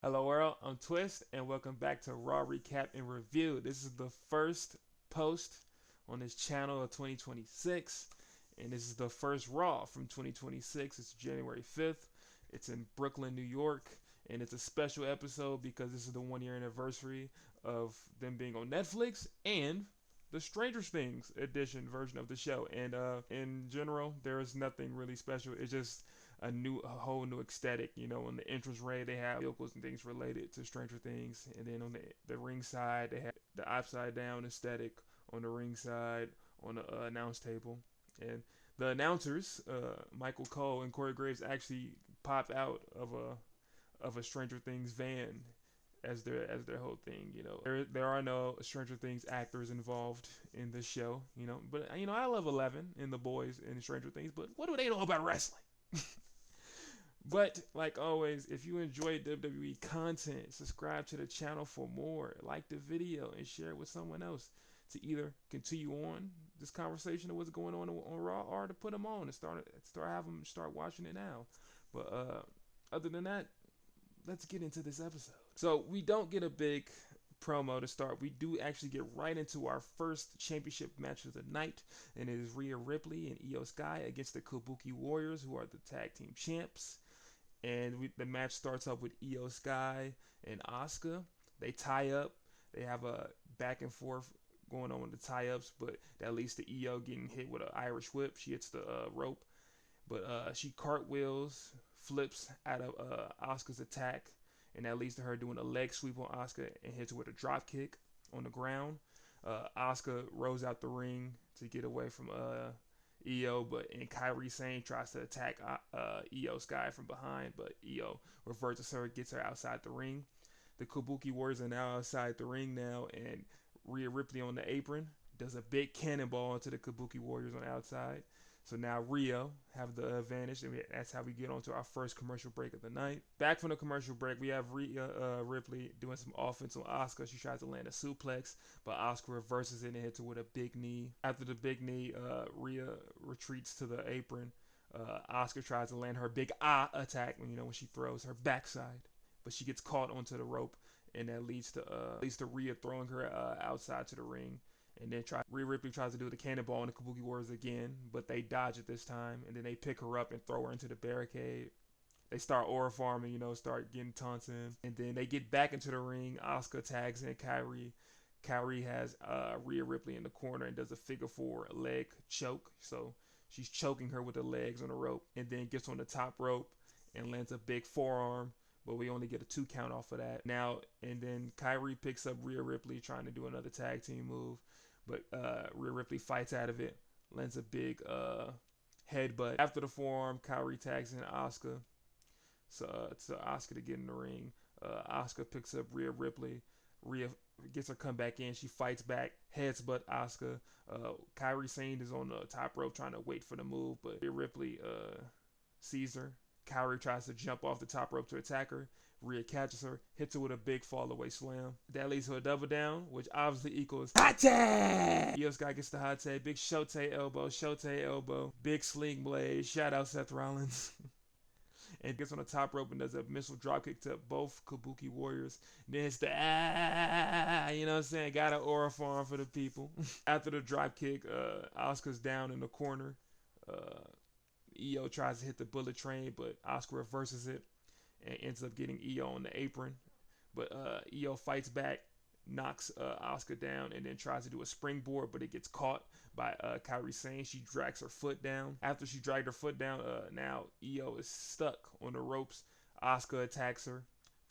Hello world, I'm Twist and welcome back to Raw Recap and Review. This is the first post on this channel of 2026 and this is the first Raw from 2026. It's January 5th. It's in Brooklyn, New York, and it's a special episode because this is the 1 year anniversary of them being on Netflix and the Stranger Things edition version of the show. And in general, there is nothing really special. It's just a whole new aesthetic. You know, on the entrance way they have vehicles and things related to Stranger Things, and then on the ring side they have the upside down aesthetic on the ring side on the announce table, and the announcers, Michael Cole and Corey Graves, actually pop out of a Stranger Things van as their whole thing. You know, there are no Stranger Things actors involved in this show. You know, but I love Eleven and the boys in Stranger Things, but what do they know about wrestling? But like always, if you enjoy WWE content, subscribe to the channel for more. Like the video and share it with someone else to either continue on this conversation of what's going on Raw, or to put them on and start have them start watching it now. But other than that, let's get into this episode. So we don't get a big promo to start. We do actually get right into our first championship match of the night, and it is Rhea Ripley and Io Sky against the Kabuki Warriors, who are the tag team champs. And the match starts up with Io Sky and Asuka. They tie up. They have a back and forth going on with the tie-ups, but that leads to Io getting hit with an Irish whip. She hits the rope, but she cartwheels, flips out of Asuka's attack, and that leads to her doing a leg sweep on Asuka and hits her with a drop kick on the ground. Asuka rolls out the ring to get away from Io, and Kairi Sane tries to attack Io Sky from behind, but Io reverses her, gets her outside the ring. The Kabuki Warriors are now outside the ring now, and Rhea Ripley on the apron does a big cannonball into the Kabuki Warriors on the outside. So now Rio have the advantage, and that's how we get on to our first commercial break of the night. Back from the commercial break, we have Rhea Ripley doing some offense on Asuka. She tries to land a suplex, but Asuka reverses it and hits her with a big knee. After the big knee, Rhea retreats to the apron. Asuka tries to land her big attack when she throws her backside, but she gets caught onto the rope, and that leads to Rhea throwing her outside to the ring. And then Rhea Ripley tries to do the cannonball on the Kabuki Warriors again, but they dodge it this time. And then they pick her up and throw her into the barricade. They start aura farming, start getting taunts in. And then they get back into the ring. Asuka tags in Kairi. Kairi has Rhea Ripley in the corner and does a figure four leg choke. So she's choking her with the legs on the rope, and then gets on the top rope and lands a big forearm, but we only get a 2 count off of that. Now, and then Kairi picks up Rhea Ripley trying to do another tag team move, but Rhea Ripley fights out of it, lands a big headbutt. After the forearm, Kairi tags in Asuka, so Asuka to get in the ring. Asuka picks up Rhea Ripley. Rhea gets her come back in. She fights back, heads butt Asuka. Kairi Sane is on the top rope trying to wait for the move, but Rhea Ripley sees her. Kairi tries to jump off the top rope to attack her. Rhea catches her, hits her with a big fall away slam. That leads to a double down, which obviously equals hot tag. Io Sky gets the hot tag, big Shote elbow, big sling blade. Shout out Seth Rollins. And gets on the top rope and does a missile dropkick to both Kabuki Warriors. Then it's the you know what I'm saying? Got an aura farm for the people. After the dropkick, Asuka's down in the corner. Io tries to hit the bullet train, but Asuka reverses it and ends up getting Io on the apron. But Io fights back, knocks Asuka down, and then tries to do a springboard, but it gets caught by Kairi Sane. She drags her foot down. After she dragged her foot down, now Io is stuck on the ropes. Asuka attacks her,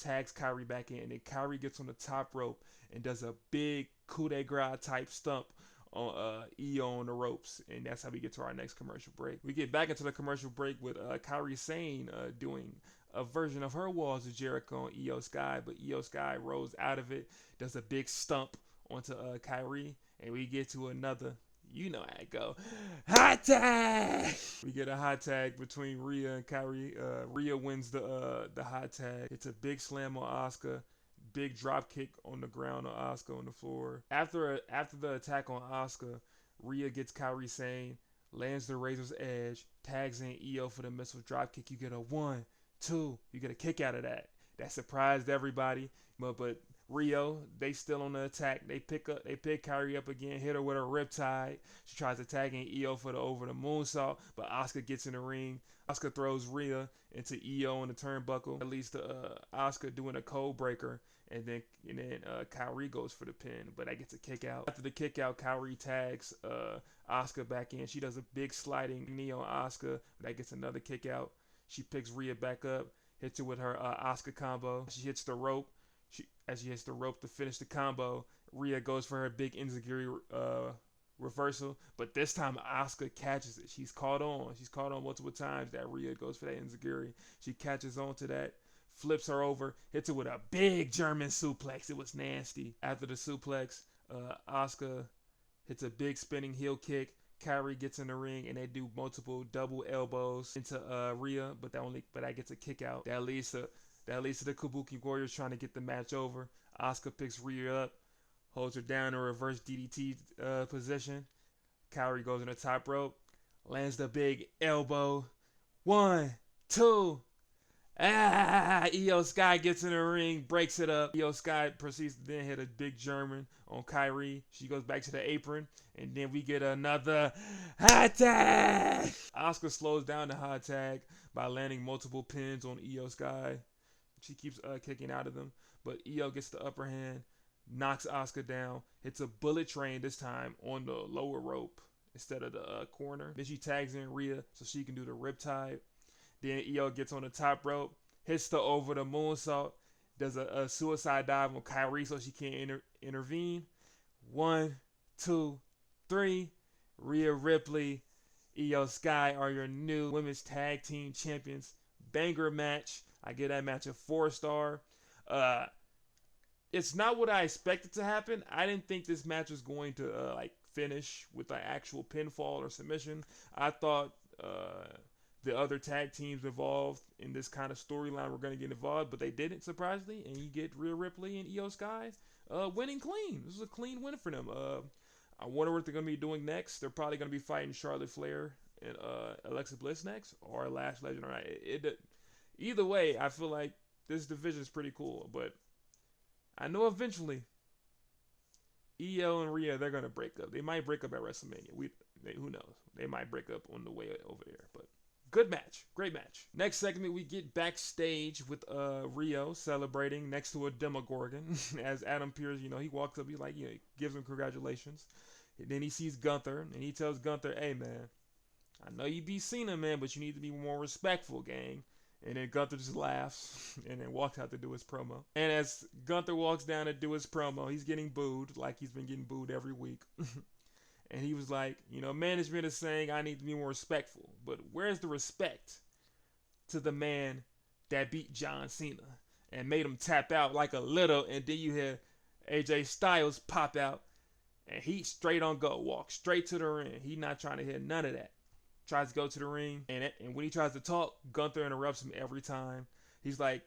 tags Kairi back in, and then Kairi gets on the top rope and does a big coup de grace type stump on Io on the ropes, and that's how we get to our next commercial break. We get back into the commercial break with Kairi Sane doing a version of her Walls of Jericho on Io Sky, but Io Sky rolls out of it, does a big stump onto Kairi, and we get to another. You know how it go. Hot tag! We get a hot tag between Rhea and Kairi. Rhea wins the hot tag. It's a big slam on Asuka. Big drop kick on the ground on Asuka on the floor. After the attack on Asuka, Rhea gets Kairi Sane, lands the Razor's Edge, tags in Io for the missile drop kick. You get a 1, 2. You get a kick out of that. That surprised everybody. But Rio, they still on the attack. They pick Kyrie up again, hit her with a riptide. She tries to tag in Io for the over the moonsault, but Asuka gets in the ring. Asuka throws Rhea into Io on the turnbuckle. That leads to Asuka doing a code breaker, and then Kyrie goes for the pin, but that gets a kick out. After the kick out, Kyrie tags Asuka back in. She does a big sliding knee on Asuka, but that gets another kick out. She picks Rhea back up, hits her with her Asuka combo. She hits the rope. As she hits the rope to finish the combo, Rhea goes for her big enziguri reversal, but this time Asuka catches it. She's caught on. She's caught on multiple times that Rhea goes for that enziguri. She catches on to that, flips her over, hits her with a big German suplex. It was nasty. After the suplex, Asuka hits a big spinning heel kick. Kyrie gets in the ring and they do multiple double elbows into Rhea, but that gets a kick out. That leads to the Kabuki Warriors trying to get the match over. Asuka picks Rhea up, holds her down in a reverse DDT position. Kyrie goes in the top rope, lands the big elbow. 1, 2. Io Sky gets in the ring, breaks it up. Io Sky proceeds to then hit a big German on Kyrie. She goes back to the apron, and then we get another hot tag. Asuka slows down the hot tag by landing multiple pins on Io Sky. She keeps kicking out of them, but Io gets the upper hand, knocks Asuka down, hits a bullet train this time on the lower rope instead of the corner. Then she tags in Rhea so she can do the riptide. Then Io gets on the top rope, hits the over the moonsault, does a suicide dive on Kyrie so she can't intervene. 1, 2, 3. Rhea Ripley, Io Sky are your new women's tag team champions. Banger match. I give that match a 4-star. It's not what I expected to happen. I didn't think this match was going to finish with an actual pinfall or submission. I thought the other tag teams involved in this kind of storyline were going to get involved, but they didn't, surprisingly. And you get Rhea Ripley and Io Sky winning clean. This is a clean win for them. I wonder what they're going to be doing next. They're probably going to be fighting Charlotte Flair and Alexa Bliss next, or Lash Legend. Right? Either way, I feel like this division is pretty cool, but I know eventually Io and Rhea, they're going to break up. They might break up at WrestleMania. Who knows? They might break up on the way over there, but good match. Great match. Next segment, we get backstage with Rio celebrating next to a Demogorgon. As Adam Pearce, he walks up, he gives him congratulations. And then he sees Gunther, and he tells Gunther, hey, man, I know you be Cena, man, but you need to be more respectful, gang. And then Gunther just laughs and then walks out to do his promo. And as Gunther walks down to do his promo, he's getting booed like he's been getting booed every week. And he was like, management is saying I need to be more respectful. But where's the respect to the man that beat John Cena and made him tap out like a little? And then you hear AJ Styles pop out and he straight on go, walk straight to the ring. He not trying to hear none of that. Tries to go to the ring, and when he tries to talk, Gunther interrupts him every time. He's like,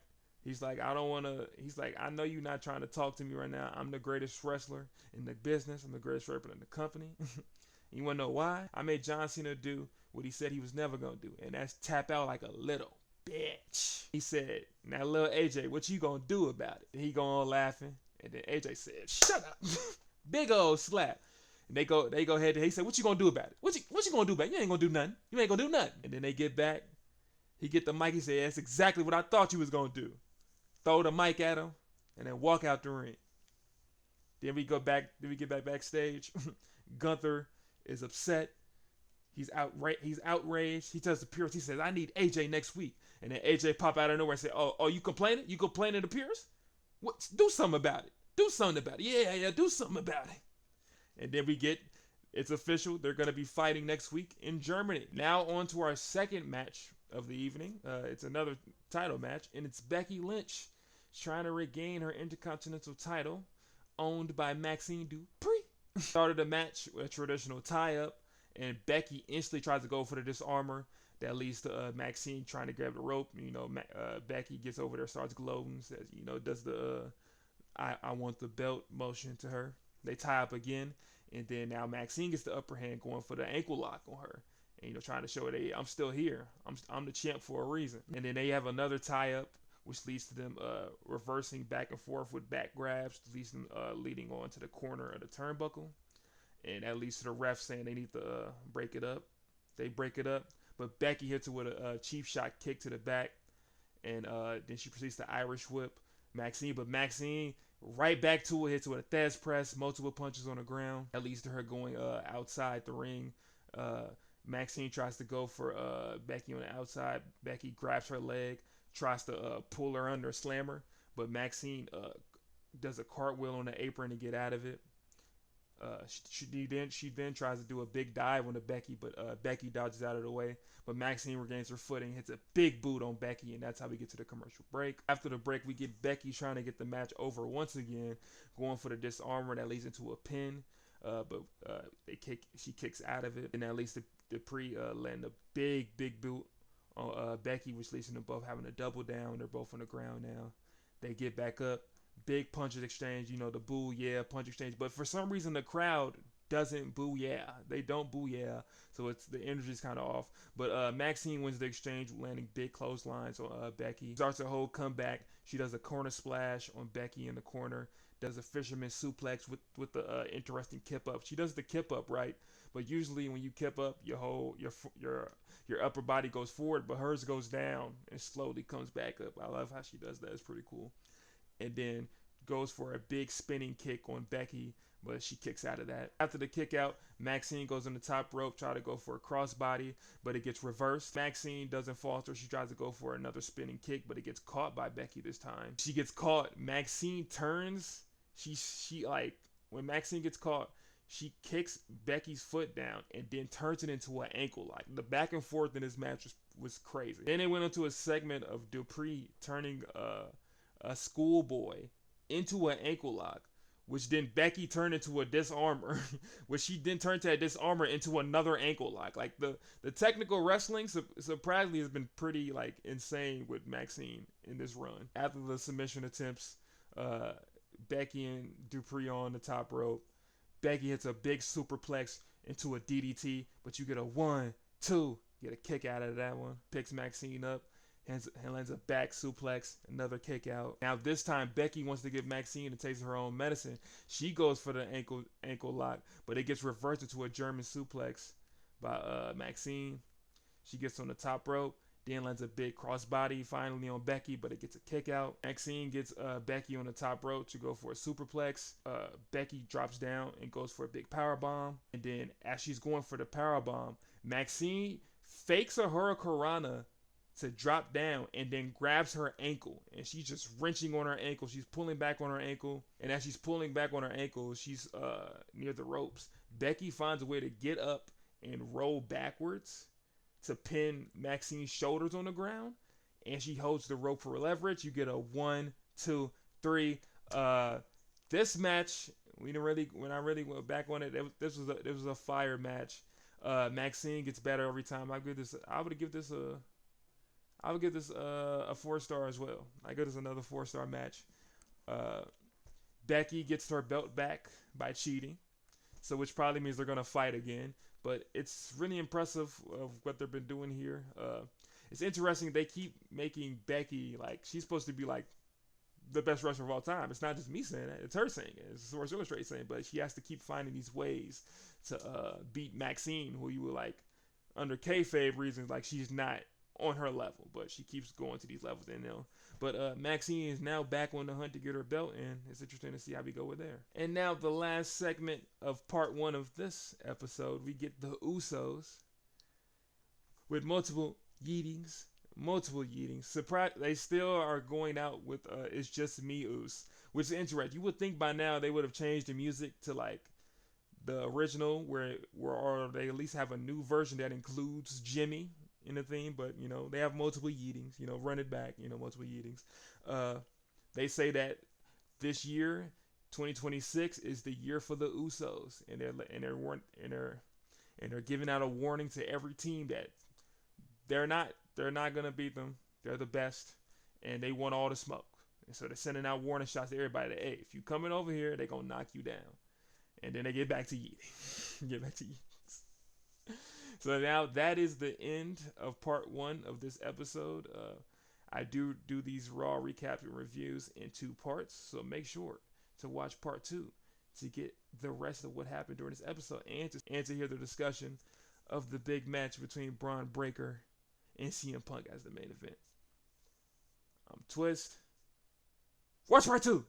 I don't want to. He's like, I know you're not trying to talk to me right now. I'm the greatest wrestler in the business. I'm the greatest wrestler in the company. You want to know why? I made John Cena do what he said he was never gonna do, and that's tap out like a little bitch. He said, now little AJ, what you gonna do about it? And he going on laughing, and then AJ said, shut up. Big old slap. And they go ahead and he said, what you gonna do about it? What you gonna do about it? You ain't gonna do nothing. You ain't gonna do nothing. And then they get back. He get the mic. He said, that's exactly what I thought you was gonna do. Throw the mic at him and then walk out the ring. Then we get back backstage. Gunther is upset. He's outraged. He tells the Pierce, he says, I need AJ next week. And then AJ pop out of nowhere and say, oh, you complaining? You complaining to Pierce? What? Do something about it. Do something about it. Yeah, do something about it. And then it's official. They're going to be fighting next week in Germany. Now on to our second match of the evening. It's another title match, and it's Becky Lynch trying to regain her Intercontinental title, owned by Maxine Dupree. Started the match with a traditional tie-up, and Becky instantly tries to go for the disarmor. That leads to Maxine trying to grab the rope. Becky gets over there, starts gloating, says, does the I want the belt motion to her. They tie up again, and then now Maxine gets the upper hand, going for the ankle lock on her, and trying to show her, hey, I'm still here. I'm the champ for a reason. And then they have another tie up which leads to them reversing back and forth with back grabs, leading on to the corner of the turnbuckle, and that leads to the ref saying they need to break it up. They break it up, but Becky hits her with a cheap shot kick to the back, and then she proceeds to Irish whip Maxine, but Maxine right back to it, hits her with a Thesz press, multiple punches on the ground. That leads to her going outside the ring. Uh, Maxine tries to go for Becky on the outside. Becky grabs her leg, tries to pull her under, slam her, but Maxine does a cartwheel on the apron to get out of it. She then tries to do a big dive on the Becky, but Becky dodges out of the way. But Maxine regains her footing, hits a big boot on Becky, and that's how we get to the commercial break. After the break, we get Becky trying to get the match over once again, going for the disarmer that leads into a pin. But she kicks out of it, and that leads to Dupree landing a big boot on Becky, which leads to them both having a double down. They're both on the ground now. They get back up. Big punches exchange, the boo yeah punch exchange, but for some reason the crowd doesn't boo yeah. They don't boo yeah, so it's the energy's kind of off. But Maxine wins the exchange, landing big clotheslines on Becky. Starts a whole comeback. She does a corner splash on Becky in the corner. Does a fisherman suplex with the interesting kip up. She does the kip up right, but usually when you kip up, your upper body goes forward, but hers goes down and slowly comes back up. I love how she does that. It's pretty cool. And then goes for a big spinning kick on Becky, but she kicks out of that. After the kick out, Maxine goes on the top rope, try to go for a crossbody, but it gets reversed. Maxine doesn't falter. She tries to go for another spinning kick, but it gets caught by Becky this time. She gets caught. Maxine turns. When Maxine gets caught, she kicks Becky's foot down and then turns it into an ankle lock. The back and forth in this match was crazy. Then they went into a segment of Dupree turning a schoolboy into an ankle lock, which then Becky turned into a disarmor, which she then turned to a disarmor into another ankle lock. Like the technical wrestling surprisingly has been pretty insane with Maxine in this run. After the submission attempts, Becky and Dupree on the top rope. Becky hits a big superplex into a DDT, but you get a 1, 2, get a kick out of that one. Picks Maxine up. And lands a back suplex, another kick out. Now this time Becky wants to give Maxine a taste of her own medicine. She goes for the ankle lock, but it gets reversed into a German suplex by Maxine. She gets on the top rope, then lands a big crossbody finally on Becky, but it gets a kick out. Maxine gets Becky on the top rope to go for a superplex. Becky drops down and goes for a big power bomb. And then as she's going for the power bomb, Maxine fakes a hurricanrana to drop down and then grabs her ankle, and she's just wrenching on her ankle. She's pulling back on her ankle, and as she's pulling back on her ankle, she's near the ropes. Becky finds a way to get up and roll backwards to pin Maxine's shoulders on the ground, and she holds the rope for leverage. You get a 1, 2, 3. This match, when I really went back on it, this was a fire match. Maxine gets better every time. I would give this a 4-star as well. I give this another 4-star match. Becky gets her belt back by cheating, so which probably means they're gonna fight again. But it's really impressive of what they've been doing here. It's interesting they keep making Becky she's supposed to be the best wrestler of all time. It's not just me saying that; it's her saying it. It's Sports Illustrated saying. But she has to keep finding these ways to beat Maxine, who you were under kayfabe reasons she's not on her level, but she keeps going to these levels But Maxine is now back on the hunt to get her belt, and it's interesting to see how we go with there. And now the last segment of part 1 of this episode, we get the Usos with multiple yeetings. Surprise! They still are going out with "It's Just Me" Us, which is interesting. You would think by now they would have changed the music to the original, or they at least have a new version that includes Jimmy in the theme, but they have multiple yeetings, run it back, multiple yeetings. They say that this year 2026 is the year for the Usos, and they're giving out a warning to every team that they're not gonna beat them. They're the best, and they want all the smoke. And so they're sending out warning shots to everybody that, hey, if you coming over here, they're gonna knock you down. And then they get back to yeeting. So now that is the end of part 1 of this episode. I do these Raw recaps and reviews in 2 parts, so make sure to watch part 2 to get the rest of what happened during this episode and to hear the discussion of the big match between Braun Breaker and CM Punk as the main event. I'm Twist. Watch part 2!